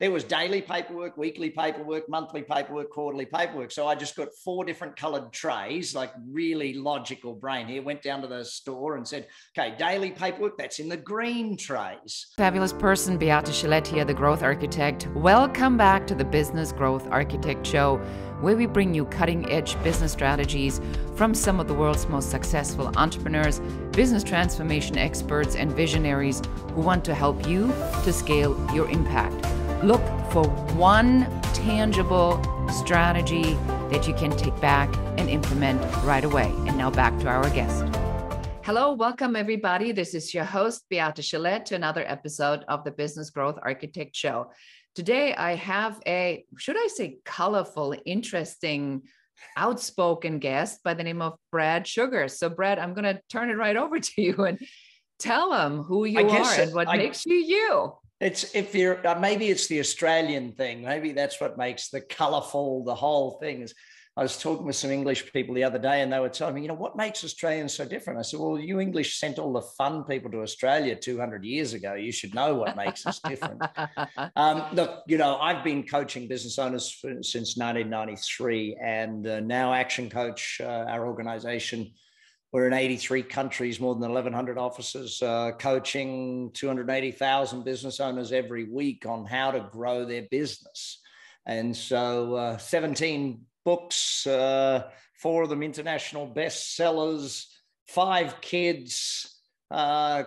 there was daily paperwork, weekly paperwork, monthly paperwork, quarterly paperwork. So I just got 4 different colored trays, like really logical brain here, went down to the store and said, okay, daily paperwork, that's in the green trays. Fabulous person, Beate Chelette here, the Growth Architect. Welcome back to the Business Growth Architect Show, where we bring you cutting-edge business strategies from some of the world's most successful entrepreneurs, business transformation experts, and visionaries who want to help you to scale your impact. Look for one tangible strategy that you can take back and implement right away. And now back to our guest. Hello, welcome everybody. This is your host, Beate Chelette, to another episode of the Business Growth Architect Show. Today, I have a, should I say, colorful, interesting, outspoken guest by the name of Brad Sugar. So Brad, I'm going to turn it right over to you and tell them who you are and what makes you you. It's if you're maybe it's the Australian thing. Maybe that's what makes the colorful, the whole thing. I was talking with some English people the other day and they were telling me, what makes Australians so different? I said, well, you English sent all the fun people to Australia 200 years ago. You should know what makes us different. Look, I've been coaching business owners since 1993 and now Action Coach, our organization, we're in 83 countries, more than 1,100 offices, coaching 280,000 business owners every week on how to grow their business. And so 17 books, 4 of them international bestsellers, 5 kids,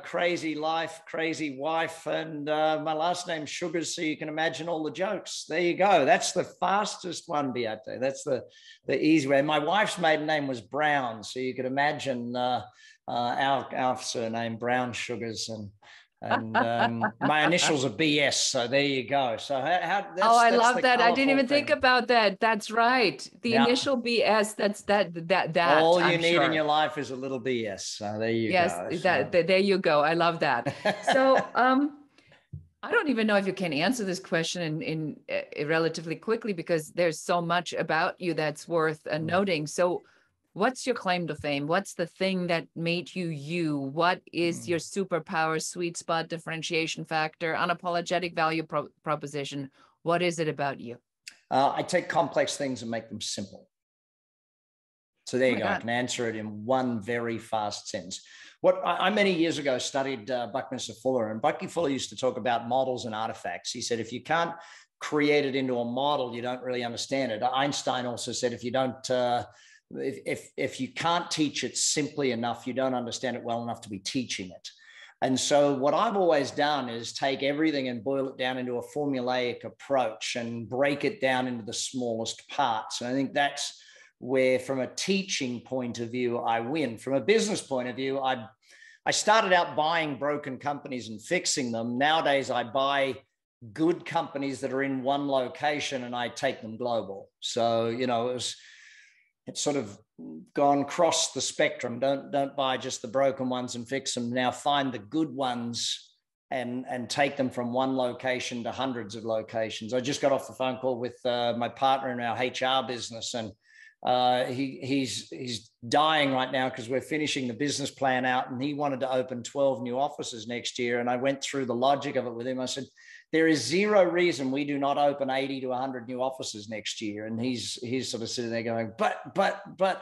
crazy life, crazy wife, and my last name's Sugars, so you can imagine all the jokes. There you go. That's the fastest one, Beate. That's the easy way. My wife's maiden name was Brown, so you could imagine our surname, Brown Sugars, and my initials are BS, so there you go. So I love that. I didn't even think about that. That's right. The initial BS. That's that. All you need in your life is a little BS. So there you go. Yes, there you go. I love that. So I don't even know if you can answer this question in relatively quickly because there's so much about you that's worth noting. So what's your claim to fame? What's the thing that made you you? What is your superpower, sweet spot, differentiation factor, unapologetic value proposition? What is it about you? I take complex things and make them simple. So there you go. I can answer it in one very fast sentence. What I many years ago studied Buckminster Fuller, and Bucky Fuller used to talk about models and artifacts. He said, if you can't create it into a model, you don't really understand it. Einstein also said, if you don't... If you can't teach it simply enough, you don't understand it well enough to be teaching it. And so what I've always done is take everything and boil it down into a formulaic approach and break it down into the smallest parts. And I think that's where, from a teaching point of view, I win. From a business point of view, I started out buying broken companies and fixing them. Nowadays, I buy good companies that are in one location and I take them global. So, it's sort of gone across the spectrum. Don't buy just the broken ones and fix them. Now find the good ones and take them from one location to hundreds of locations. I just got off the phone call with my partner in our HR business, and he's dying right now because we're finishing the business plan out, and he wanted to open 12 new offices next year. And I went through the logic of it with him. I said, there is zero reason we do not open 80 to 100 new offices next year. And he's sort of sitting there going, but I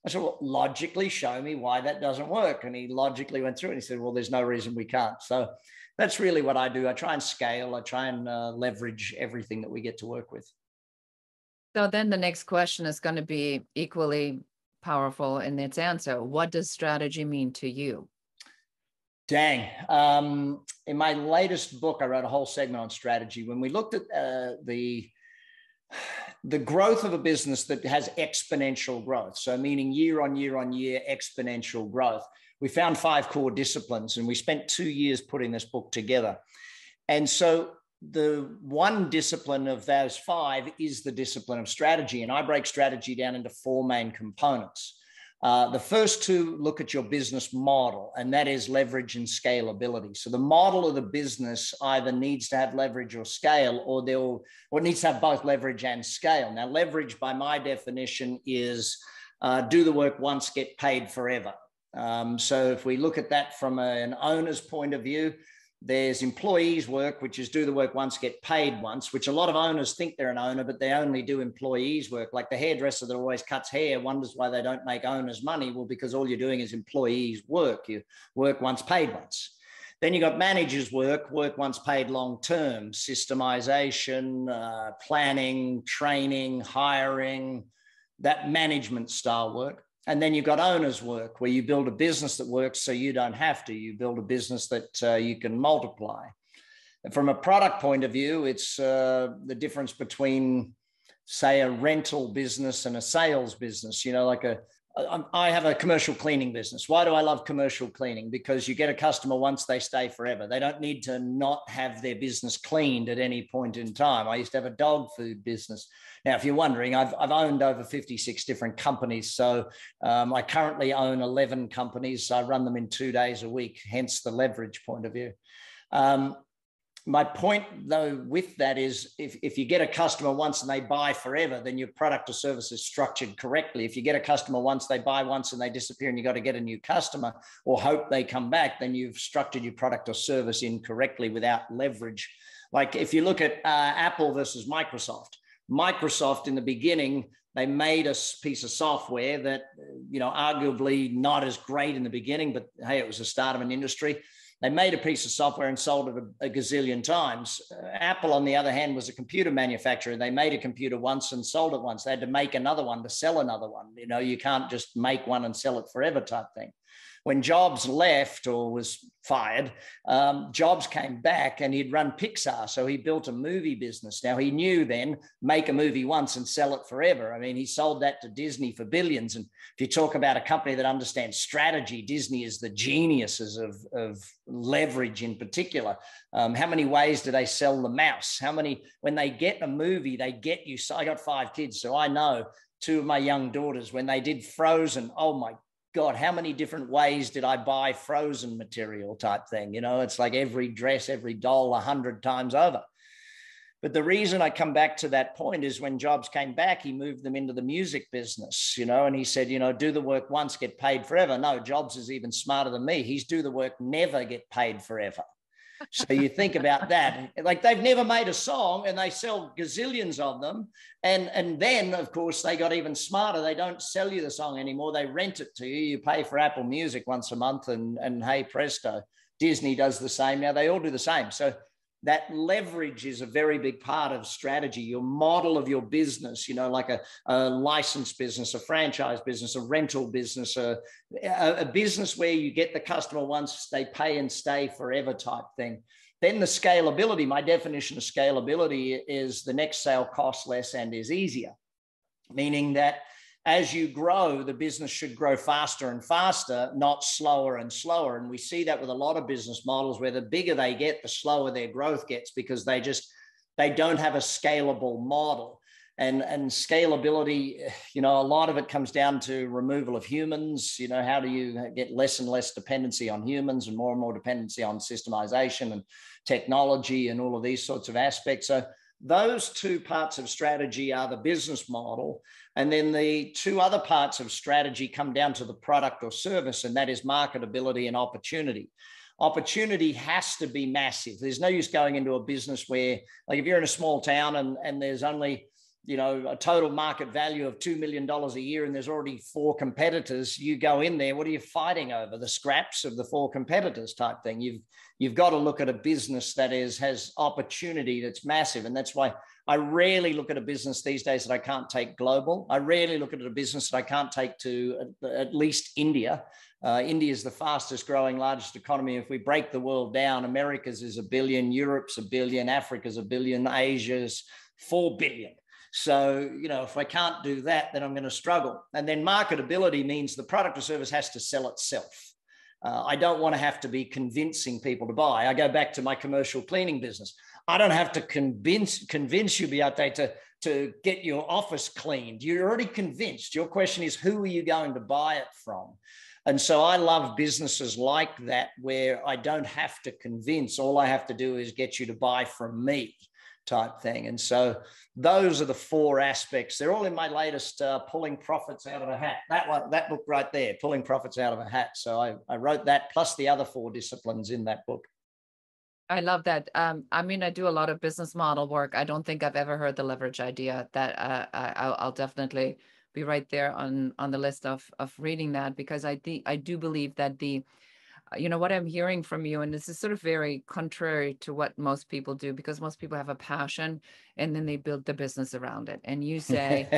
said, well, logically show me why that doesn't work. And he logically went through it and he said, well, there's no reason we can't. So that's really what I do. I try and scale. I try and leverage everything that we get to work with. So then the next question is going to be equally powerful in its answer. What does strategy mean to you? Dang. In my latest book, I wrote a whole segment on strategy. When we looked at the growth of a business that has exponential growth, so meaning year on year on year exponential growth, we found 5 core disciplines, and we spent 2 years putting this book together. And so the one discipline of those 5 is the discipline of strategy. And I break strategy down into 4 main components. The first 2 look at your business model, and that is leverage and scalability. So the model of the business either needs to have leverage or scale, or it needs to have both leverage and scale. Now, leverage by my definition is do the work once, get paid forever. So if we look at that from an owner's point of view, There's employees work, which is do the work once, get paid once, which a lot of owners think they're an owner, but they only do employees work. Like the hairdresser that always cuts hair wonders why they don't make owners money. Well, because all you're doing is employees work. You work once, paid once. Then you got managers work once, paid long-term, systemization, planning, training, hiring, that management style work. And then you've got owners work, where you build a business that works so you don't have to. You build a business that you can multiply. And from a product point of view, it's the difference between, say, a rental business and a sales business. You know, like I have a commercial cleaning business. Why do I love commercial cleaning? Because you get a customer once, they stay forever. They don't need to not have their business cleaned at any point in time. I used to have a dog food business. Now, if you're wondering, I've owned over 56 different companies. So I currently own 11 companies. I run them in 2 days a week, hence the leverage point of view. My point, though, with that is if you get a customer once and they buy forever, then your product or service is structured correctly. If you get a customer once, they buy once and they disappear and you got to get a new customer or hope they come back, then you've structured your product or service incorrectly without leverage. Like if you look at Apple versus Microsoft, Microsoft in the beginning, they made a piece of software that, you know, arguably not as great in the beginning, but hey, it was the start of an industry. They made a piece of software and sold it a gazillion times. Apple, on the other hand, was a computer manufacturer. They made a computer once and sold it once. They had to make another one to sell another one. You know, you can't just make one and sell it forever type thing. When Jobs left or was fired, Jobs came back and he'd run Pixar. So he built a movie business. Now he knew then make a movie once and sell it forever. I mean, he sold that to Disney for billions. And if you talk about a company that understands strategy, Disney is the geniuses of leverage in particular. How many ways do they sell the mouse? How many, when they get a movie, they get you. So I got 5 kids. So I know 2 of my young daughters, when they did Frozen, oh my God, how many different ways did I buy Frozen material type thing? You know, it's like every dress, every doll 100 times over. But the reason I come back to that point is when Jobs came back, he moved them into the music business, you know, and he said, you know, do the work once, get paid forever. No, Jobs is even smarter than me. He's do the work, never get paid forever. So you think about that, like they've never made a song and they sell gazillions of them. And then, of course, they got even smarter. They don't sell you the song anymore. They rent it to you. You pay for Apple Music once a month and hey, presto. Disney does the same. Now they all do the same. So that leverage is a very big part of strategy, your model of your business, you know, like a licensed business, a franchise business, a rental business, a business where you get the customer once, they pay and stay forever type thing. Then the scalability, my definition of scalability is the next sale costs less and is easier, meaning that as you grow, the business should grow faster and faster, not slower and slower. And we see that with a lot of business models where the bigger they get, the slower their growth gets because they don't have a scalable model. And scalability, you know, a lot of it comes down to removal of humans. You know, how do you get less and less dependency on humans and more dependency on systemization and technology and all of these sorts of aspects. So those 2 parts of strategy are the business model. And then the 2 other parts of strategy come down to the product or service, and that is marketability and opportunity. Opportunity has to be massive. There's no use going into a business where, like if you're in a small town and there's only, you know, a total market value of $2 million a year and there's already 4 competitors, you go in there, what are you fighting over? The scraps of the 4 competitors type thing. You've got to look at a business that has opportunity that's massive. And that's why I rarely look at a business these days that I can't take global. I rarely look at a business that I can't take to at least India. India is the fastest growing, largest economy. If we break the world down, America's is 1 billion, Europe's 1 billion, Africa's 1 billion, Asia's 4 billion. So, you know, if I can't do that, then I'm going to struggle. And then marketability means the product or service has to sell itself. I don't want to have to be convincing people to buy. I go back to my commercial cleaning business. I don't have to convince you, Beate, to get your office cleaned. You're already convinced. Your question is, who are you going to buy it from? And so I love businesses like that where I don't have to convince. All I have to do is get you to buy from me type thing. And so those are the 4 aspects. They're all in my latest Pulling Profits Out of a Hat. That book right there, Pulling Profits Out of a Hat. So I wrote that plus the other 4 disciplines in that book. I love that. I mean, I do a lot of business model work. I don't think I've ever heard the leverage idea. That I'll definitely be right there on the list of reading that, because I do believe that what I'm hearing from you, and this is sort of very contrary to what most people do, because most people have a passion and then they build the business around it. And you say,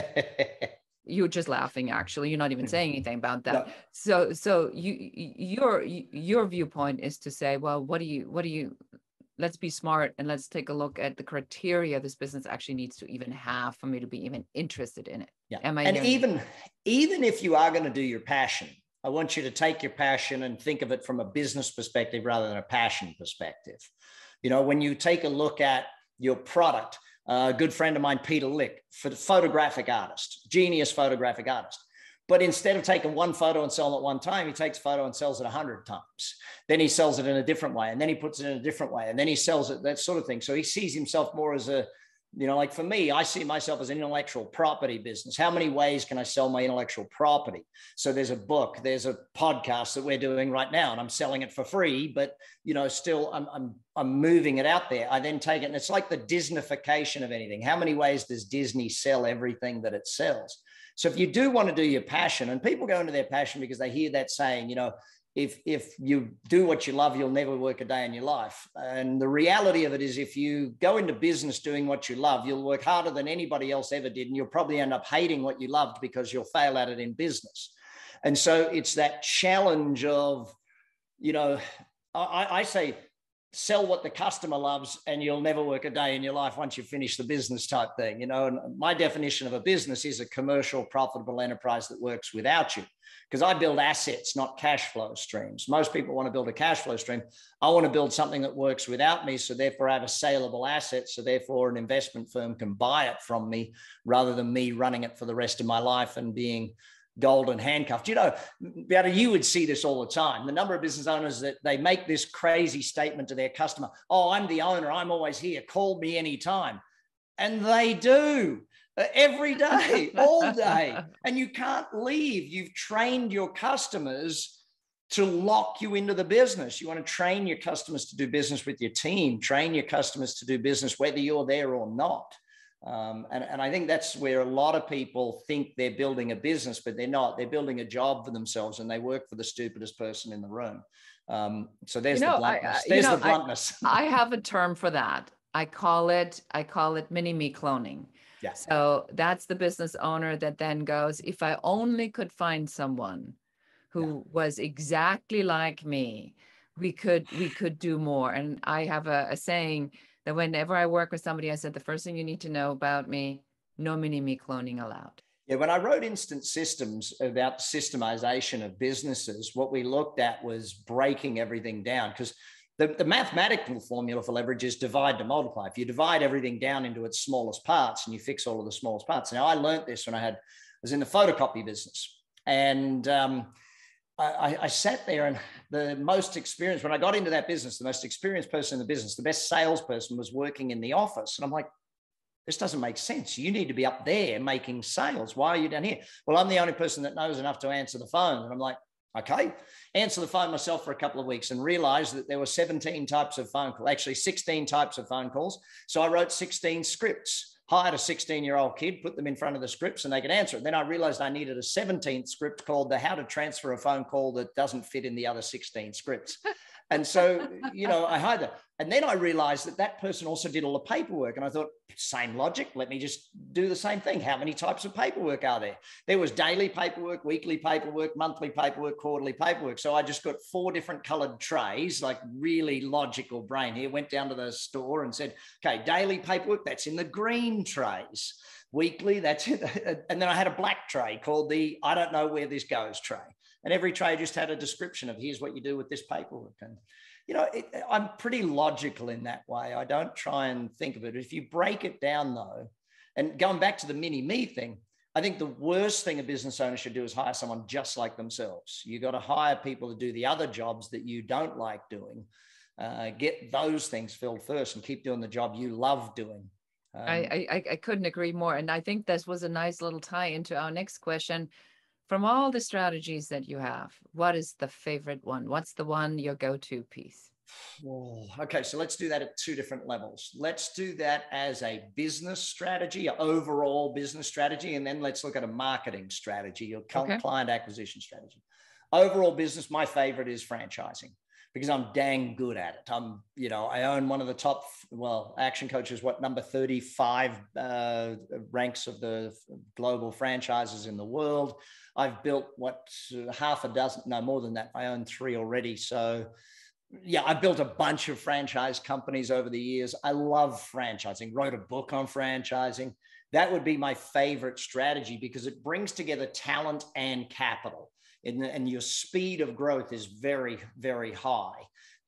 you're just laughing, actually, you're not even saying anything about that. No. So your viewpoint is to say, well, what do you let's be smart and let's take a look at the criteria this business actually needs to even have for me to be even interested in it. Yeah. And even if you are going to do your passion, I want you to take your passion and think of it from a business perspective rather than a passion perspective. When you take a look at your product, a good friend of mine, Peter Lick, photographic artist, genius photographic artist. But instead of taking one photo and selling it one time, he takes a photo and sells it 100 times. Then he sells it in a different way. And then he puts it in a different way. And then he sells it, that sort of thing. So he sees himself more as like for me, I see myself as an intellectual property business. How many ways can I sell my intellectual property? So there's a book, there's a podcast that we're doing right now, and I'm selling it for free, but still I'm moving it out there. I then take it, and it's like the Disneyfication of anything. How many ways does Disney sell everything that it sells? So if you do want to do your passion, and people go into their passion because they hear that saying, if you do what you love, you'll never work a day in your life. And the reality of it is, if you go into business doing what you love, you'll work harder than anybody else ever did. And you'll probably end up hating what you loved because you'll fail at it in business. And so it's that challenge of, I say, sell what the customer loves and you'll never work a day in your life once you finish the business type thing. And my definition of a business is a commercial, profitable enterprise that works without you. Because I build assets, not cash flow streams. Most people want to build a cash flow stream. I want to build something that works without me. So therefore I have a saleable asset. So therefore an investment firm can buy it from me rather than me running it for the rest of my life and being golden handcuffed. Beate, you would see this all the time. The number of business owners that they make this crazy statement to their customer, oh, I'm the owner, I'm always here, call me anytime. And they do. Every day, all day. And you can't leave. You've trained your customers to lock you into the business. You want to train your customers to do business with your team, train your customers to do business whether you're there or not. And I think that's where a lot of people think they're building a business, but they're not. They're building a job for themselves, and they work for the stupidest person in the room. So there's the bluntness. There's the bluntness. I have a term for that. I call it MiniMe Cloning. Yeah. So that's the business owner that then goes, if I only could find someone who was exactly like me, we could do more. And I have a saying that whenever I work with somebody, I said, the first thing you need to know about me, no MiniMe cloning allowed. Yeah, when I wrote Instant Systems about systemization of businesses, what we looked at was breaking everything down, because the mathematical formula for leverage is divide to multiply. If you divide everything down into its smallest parts and you fix all of the smallest parts. Now, I learned this when I was in the photocopy business. And I sat there, and the most experienced, when I got into that business, the most experienced person in the business, the best salesperson, was working in the office. And I'm like, this doesn't make sense. You need to be up there making sales. Why are you down here? Well, I'm the only person that knows enough to answer the phone. And I'm like, okay, answer the phone myself for a couple of weeks, and realized that there were 17 types of phone calls, actually 16 types of phone calls. So I wrote 16 scripts, hired a 16-year-old kid, put them in front of the scripts, and they could answer it. Then I realized I needed a 17th script called the how to transfer a phone call that doesn't fit in the other 16 scripts. And so, I hired that. And then I realized that person also did all the paperwork. And I thought, same logic, let me just do the same thing. How many types of paperwork are there? There was daily paperwork, weekly paperwork, monthly paperwork, quarterly paperwork. So I just got 4 different colored trays, like really logical brain here, went down to the store and said, okay, daily paperwork, that's in the green trays. Weekly, that's it. And then I had a black tray called the I don't know where this goes tray. And every tray just had a description of here's what you do with this paperwork. And, I'm pretty logical in that way. I don't try and think of it. If you break it down, though, and going back to the mini-me thing, I think the worst thing a business owner should do is hire someone just like themselves. You got to hire people to do the other jobs that you don't like doing. Get those things filled first and keep doing the job you love doing. I couldn't agree more. And I think this was a nice little tie into our next question. From all the strategies that you have, what is the favorite one? What's the one, your go-to piece? Oh, okay, so let's do that at two different levels. Let's do that as a business strategy, an overall business strategy, and then let's look at a marketing strategy, your client acquisition strategy. Overall business, my favorite is franchising because I'm dang good at it. I own one of the top, Action Coach is number 35 ranks of the global franchises in the world. I've built half a dozen, no more than that. I own 3 already. So yeah, I built a bunch of franchise companies over the years. I love franchising, wrote a book on franchising. That would be my favorite strategy because it brings together talent and capital. And your speed of growth is very, very high.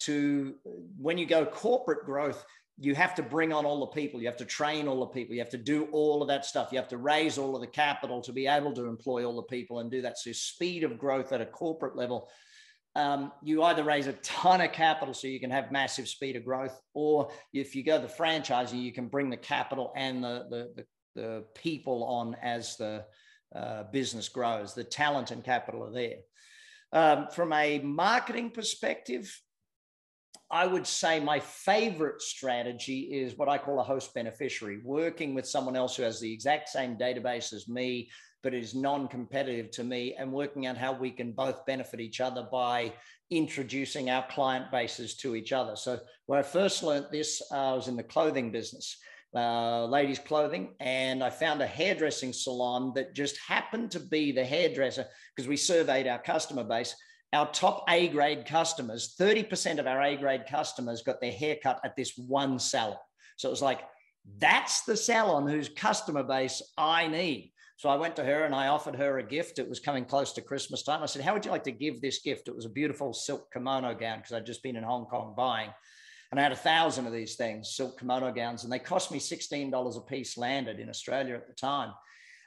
When you go corporate growth, you have to bring on all the people. You have to train all the people. You have to do all of that stuff. You have to raise all of the capital to be able to employ all the people and do that. So speed of growth at a corporate level, you either raise a ton of capital so you can have massive speed of growth, or if you go the franchising, you can bring the capital and the people on as the business grows. The talent and capital are there. From a marketing perspective, I would say my favorite strategy is what I call a host beneficiary, working with someone else who has the exact same database as me, but is non-competitive to me, and working out how we can both benefit each other by introducing our client bases to each other. So when I first learned this, I was in the clothing business, ladies' clothing, and I found a hairdressing salon that just happened to be the hairdresser, because we surveyed our customer base. Our top A-grade customers, 30% of our A-grade customers got their hair cut at this one salon. So it was like, that's the salon whose customer base I need. So I went to her and I offered her a gift. It was coming close to Christmas time. I said, how would you like to give this gift? It was a beautiful silk kimono gown because I'd just been in Hong Kong buying. And I had 1,000 of these things, silk kimono gowns, and they cost me $16 a piece landed in Australia at the time.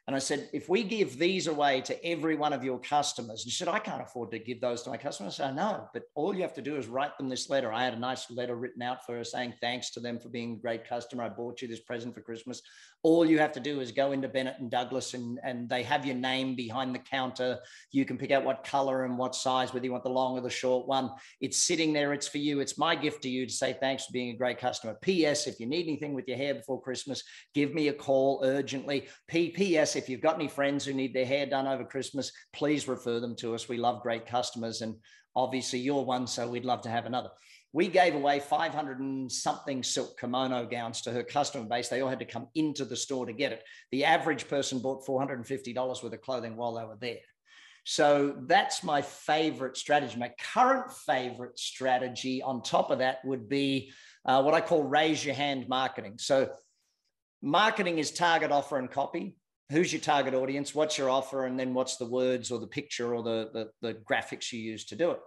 And I said, if we give these away to every one of your customers, and she said, I can't afford to give those to my customers. I said, no, but all you have to do is write them this letter. I had a nice letter written out for her saying, thanks to them for being a great customer. I bought you this present for Christmas. All you have to do is go into Bennett and Douglas and they have your name behind the counter. You can pick out what color and what size, whether you want the long or the short one. It's sitting there. It's for you. It's my gift to you to say thanks for being a great customer. P.S. If you need anything with your hair before Christmas, give me a call urgently. P.S. If you've got any friends who need their hair done over Christmas, please refer them to us. We love great customers, and obviously you're one, so we'd love to have another. We gave away 500 and something silk kimono gowns to her customer base. They all had to come into the store to get it. The average person bought $450 worth of clothing while they were there. So that's my favorite strategy. My current favorite strategy on top of that would be what I call raise your hand marketing. So marketing is target, offer, and copy. Who's your target audience? What's your offer? And then what's the words or the picture or the graphics you use to do it?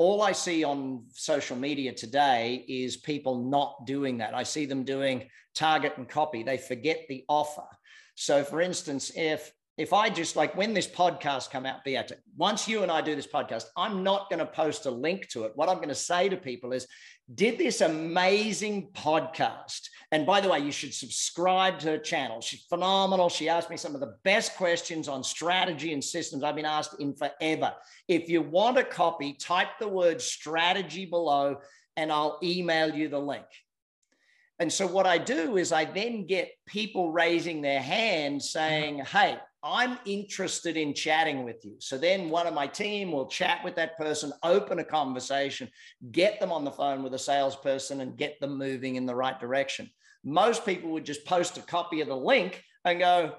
All I see on social media today is people not doing that. I see them doing target and copy. They forget the offer. So for instance, if I just, like when this podcast come out, Beate, once you and I do this podcast, I'm not going to post a link to it. What I'm going to say to people is, did this amazing podcast. And by the way, you should subscribe to her channel. She's phenomenal. She asked me some of the best questions on strategy and systems I've been asked in forever. If you want a copy, type the word strategy below and I'll email you the link. And so what I do is I then get people raising their hand saying, hey, I'm interested in chatting with you. So then one of my team will chat with that person, open a conversation, get them on the phone with a salesperson and get them moving in the right direction. Most people would just post a copy of the link and go,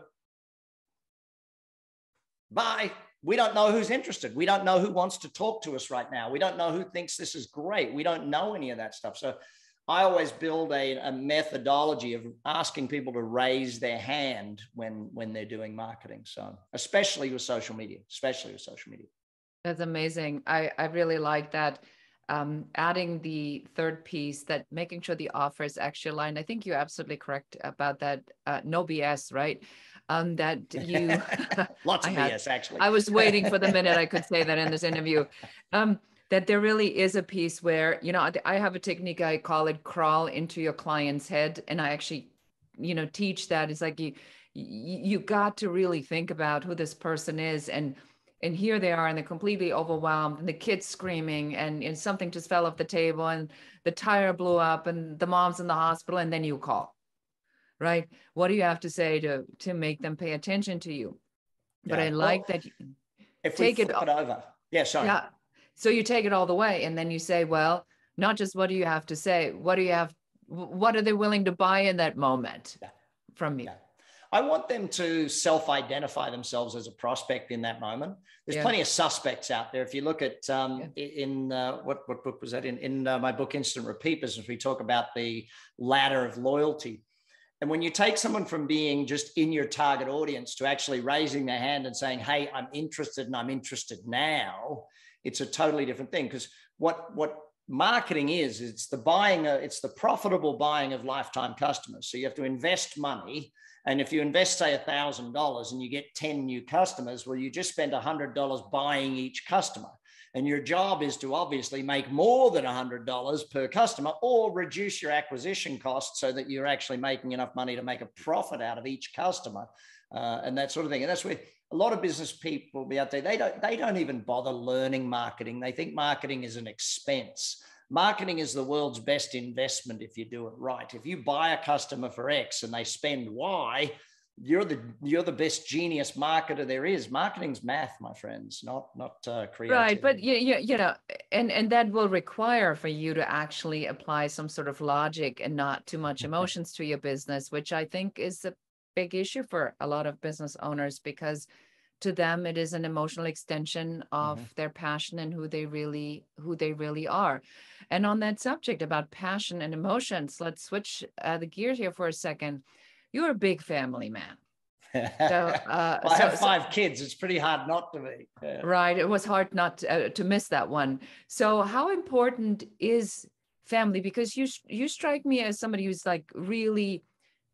bye. We don't know who's interested. We don't know who wants to talk to us right now. We don't know who thinks this is great. We don't know any of that stuff. So I always build a methodology of asking people to raise their hand when they're doing marketing. So especially with social media. That's amazing. I really like that. Adding the third piece, that making sure the offer is actually aligned. I think you're absolutely correct about that. No BS, right? That you lots of BS actually. I was waiting for the minute I could say that in this interview. That there really is a piece where, you know, I have a technique, I call it crawl into your client's head. And I actually, you know, teach that. It's like you got to really think about who this person is. And And here they are, and they're completely overwhelmed, and the kids screaming, and something just fell off the table, and the tire blew up, and the mom's in the hospital, and then you call, right? What do you have to say to make them pay attention to you? But I like that you if we flip it over. Yeah, sorry. Yeah. So you take it all the way, and then you say, well, not just what do you have to say, what are they willing to buy in that moment from you? Yeah. I want them to self-identify themselves as a prospect in that moment. There's plenty of suspects out there. If you look at what book was that in my book, Instant Repeat Business, we talk about the ladder of loyalty. And when you take someone from being just in your target audience to actually raising their hand and saying, hey, I'm interested and I'm interested now, it's a totally different thing. Because what marketing is, it's the profitable buying of lifetime customers. So you have to invest money. And if you invest, say, $1,000 and you get 10 new customers, well, you just spend $100 buying each customer. And your job is to obviously make more than $100 per customer or reduce your acquisition costs so that you're actually making enough money to make a profit out of each customer and that sort of thing. And that's where a lot of business people will be out there. They don't even bother learning marketing. They think marketing is an expense. Marketing is the world's best investment if you do it right. If you buy a customer for X and they spend Y, you're the best genius marketer there is. Marketing's math, my friends, not creativity. Right, but you know, and that will require for you to actually apply some sort of logic and not too much emotions to your business, which I think is a big issue for a lot of business owners, because to them it is an emotional extension of their passion and who they really are. And on that subject about passion and emotions, let's switch the gears here for a second. You're a big family man. So, I have 5 kids. It's pretty hard not to be. Yeah. Right. It was hard not to miss that one. So how important is family? Because you strike me as somebody who's like really,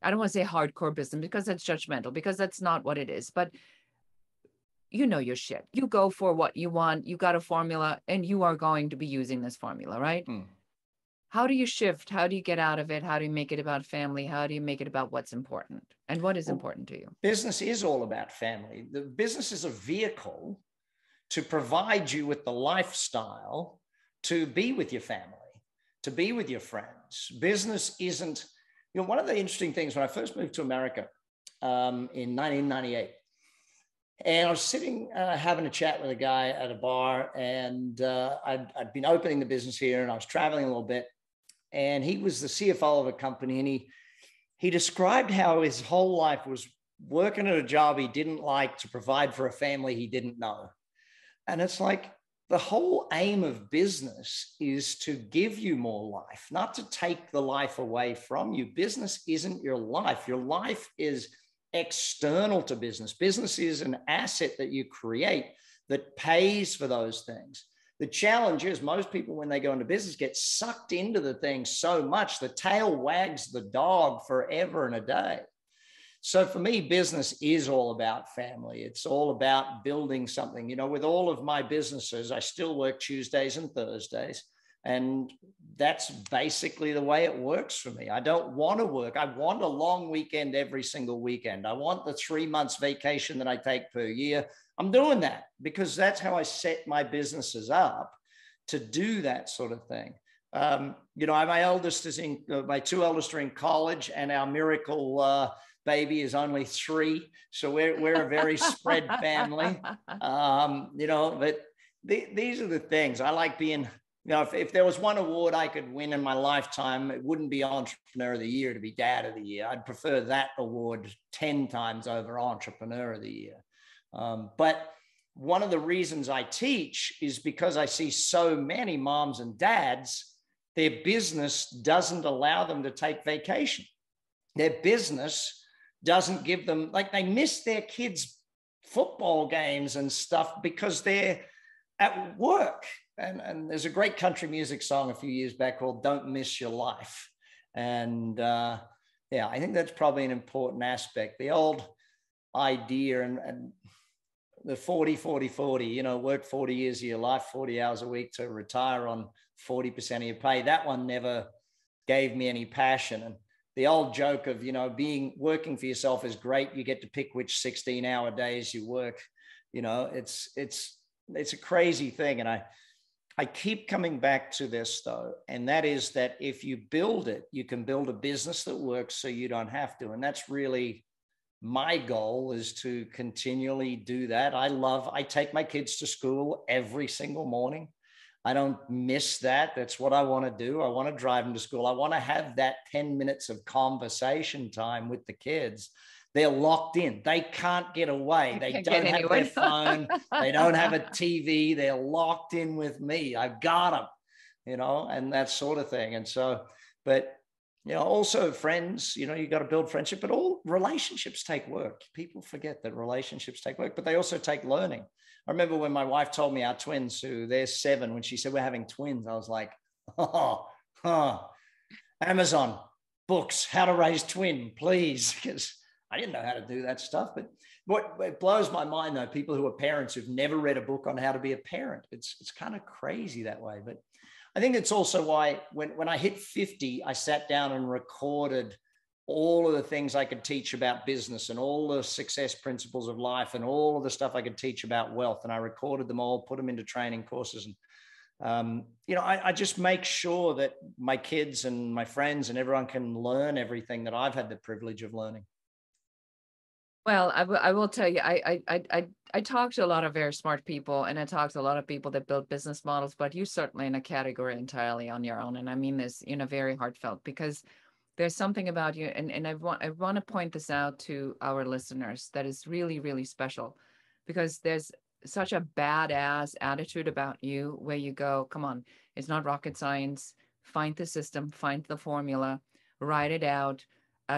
I don't want to say hardcore business because that's judgmental, because that's not what it is. But you know your shit. You go for what you want. You got a formula and you are going to be using this formula, right? How do you shift? How do you get out of it? How do you make it about family? How do you make it about what's important? And what is important to you? Business is all about family. The business is a vehicle to provide you with the lifestyle to be with your family, to be with your friends. Business isn't, one of the interesting things when I first moved to America in 1998, and I was sitting having a chat with a guy at a bar, and I'd been opening the business here and I was traveling a little bit. And he was the CFO of a company, and he described how his whole life was working at a job he didn't like to provide for a family he didn't know. And it's like the whole aim of business is to give you more life, not to take the life away from you. Business isn't your life. Your life is external to business. Business is an asset that you create that pays for those things. The challenge is most people, when they go into business, get sucked into the thing so much, the tail wags the dog forever and a day. So for me, business is all about family. It's all about building something. With all of my businesses, I still work Tuesdays and Thursdays. And that's basically the way it works for me. I don't want to work. I want a long weekend every single weekend. I want the 3 months vacation that I take per year. I'm doing that because that's how I set my businesses up to do that sort of thing. My 2 eldest are in college, and our miracle baby is only 3. So we're a very spread family. But these are the things I like being. If there was one award I could win in my lifetime, it wouldn't be Entrepreneur of the Year to be Dad of the Year. I'd prefer that award 10 times over Entrepreneur of the Year. But one of the reasons I teach is because I see so many moms and dads, their business doesn't allow them to take vacation. Their business doesn't give them, they miss their kids' football games and stuff because they're at work. And there's a great country music song a few years back called Don't Miss Your Life. And I think that's probably an important aspect. The old idea and the 40, work 40 years of your life, 40 hours a week to retire on 40% of your pay. That one never gave me any passion. And the old joke of, working for yourself is great. You get to pick which 16-hour days you work. You know, it's a crazy thing. And I keep coming back to this though, and that is that if you build it, you can build a business that works so you don't have to. And that's really my goal, is to continually do that. I take my kids to school every single morning. I don't miss that. That's what I want to do. I want to drive them to school. I want to have that 10 minutes of conversation time with the kids. They're locked in. They can't get away. They don't have their phone. They don't have a TV. They're locked in with me. I've got them, you know, and that sort of thing. And so, but, you know, also friends, you know, you got to build friendship, but all relationships take work. People forget that relationships take work, but they also take learning. I remember when my wife told me, our twins, who they're 7, when she said we're having twins, I was like, Amazon books, how to raise twin, please. Because I didn't know how to do that stuff. But what blows my mind, though, people who are parents who've never read a book on how to be a parent, it's kind of crazy that way. But I think it's also why when I hit 50, I sat down and recorded all of the things I could teach about business and all the success principles of life and all of the stuff I could teach about wealth. And I recorded them all, put them into training courses. And, you know, I just make sure that my kids and my friends and everyone can learn everything that I've had the privilege of learning. Well, I will tell you, I talk to a lot of very smart people, and I talk to a lot of people that build business models, but you're certainly in a category entirely on your own. And I mean this, you know, very heartfelt, because there's something about you. And I want to point this out to our listeners that is really, really special, because there's such a badass attitude about you, where you go, come on, it's not rocket science. Find the system, find the formula, write it out.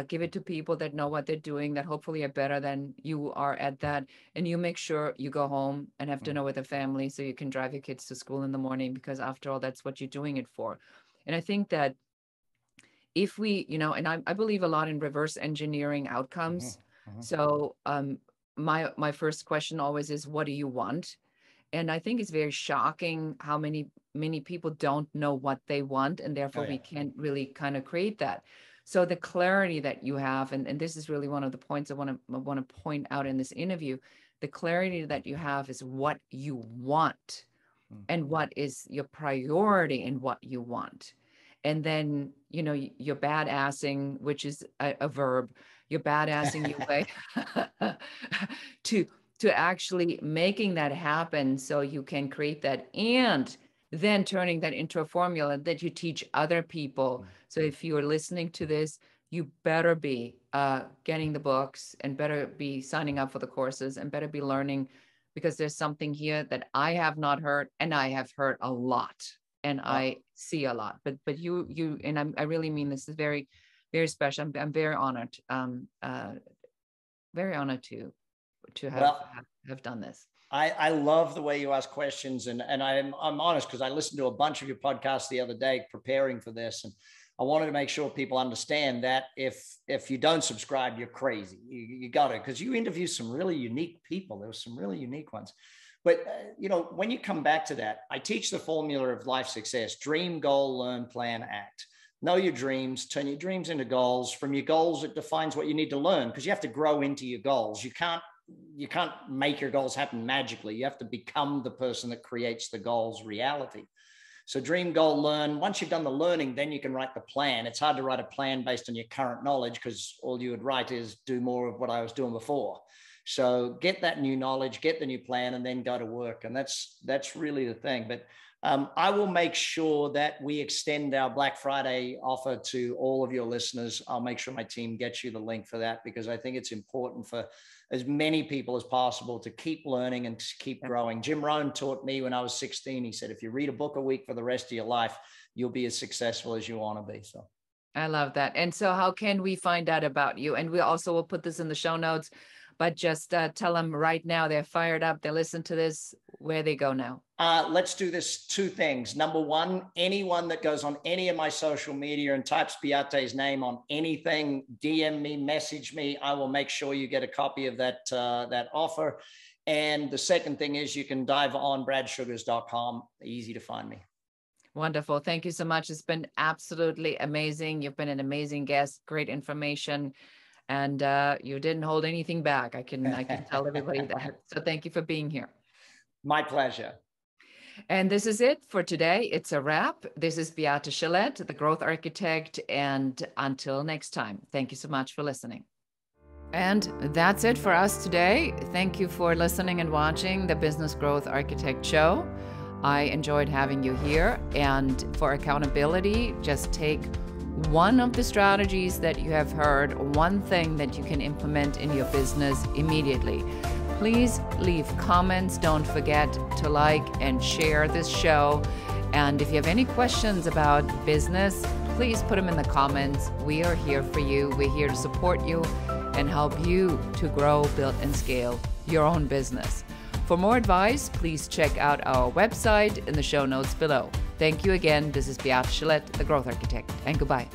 Give it to people that know what they're doing, that hopefully are better than you are at that. And you make sure you go home and have dinner with a family so you can drive your kids to school in the morning, because after all, that's what you're doing it for. And I think that if we, you know, and I believe a lot in reverse engineering outcomes. So my first question always is, what do you want? And I think it's very shocking how many people don't know what they want, and therefore we can't really kind of create that. So the clarity that you have, and this is really one of the points I want to point out in this interview, the clarity that you have is what you want and what is your priority in what you want. And then, you know, you're badassing, which is a verb, you're badassing your way to actually making that happen so you can create that, and then turning that into a formula that you teach other people. So if you're listening to this, you better be getting the books, and better be signing up for the courses, and better be learning, because there's something here that I have not heard, and I have heard a lot, and I see a lot. But you and I really mean this is very, very special. I'm very honored, very honored to have done this. I love the way you ask questions, and I'm honest, because I listened to a bunch of your podcasts the other day preparing for this, and I wanted to make sure people understand that if you don't subscribe, you're crazy. You got it, because you interview some really unique people. There were some really unique ones. But you know, when you come back to that, I teach the formula of life success: dream, goal, learn, plan, act. Know your dreams, turn your dreams into goals. From your goals, it defines what you need to learn, because you have to grow into your goals. You can't make your goals happen magically. You have to become the person that creates the goals reality. So dream, goal, learn. Once you've done the learning, then you can write the plan. It's hard to write a plan based on your current knowledge, because all you would write is do more of what I was doing before. So get that new knowledge, get the new plan, and then go to work. And that's really the thing. But I will make sure that we extend our Black Friday offer to all of your listeners. I'll make sure my team gets you the link for that, because I think it's important for as many people as possible to keep learning and to keep growing. Jim Rohn taught me when I was 16. He said, if you read a book a week for the rest of your life, you'll be as successful as you want to be. So I love that. And so how can we find out about you? And we also will put this in the show notes, but just tell them right now, they're fired up. They listen to this, where they go now. Let's do this. 2 things. Number 1, anyone that goes on any of my social media and types Beate's name on anything, DM me, message me. I will make sure you get a copy of that offer. And the second thing is, you can dive on bradsugars.com. Easy to find me. Wonderful. Thank you so much. It's been absolutely amazing. You've been an amazing guest. Great information. And you didn't hold anything back. I can tell everybody that. So thank you for being here. My pleasure. And this is it for today. It's a wrap. This is Beate Chelette, the Growth Architect. And until next time, thank you so much for listening. And that's it for us today. Thank you for listening and watching the Business Growth Architect Show. I enjoyed having you here. And for accountability, just take one of the strategies that you have heard, one thing that you can implement in your business immediately. Please leave comments. Don't forget to like and share this show. And if you have any questions about business, please put them in the comments. We are here for you. We're here to support you and help you to grow, build, and scale your own business. For more advice, please check out our website in the show notes below. Thank you again. This is Beate Chelette, the Growth Architect, and goodbye.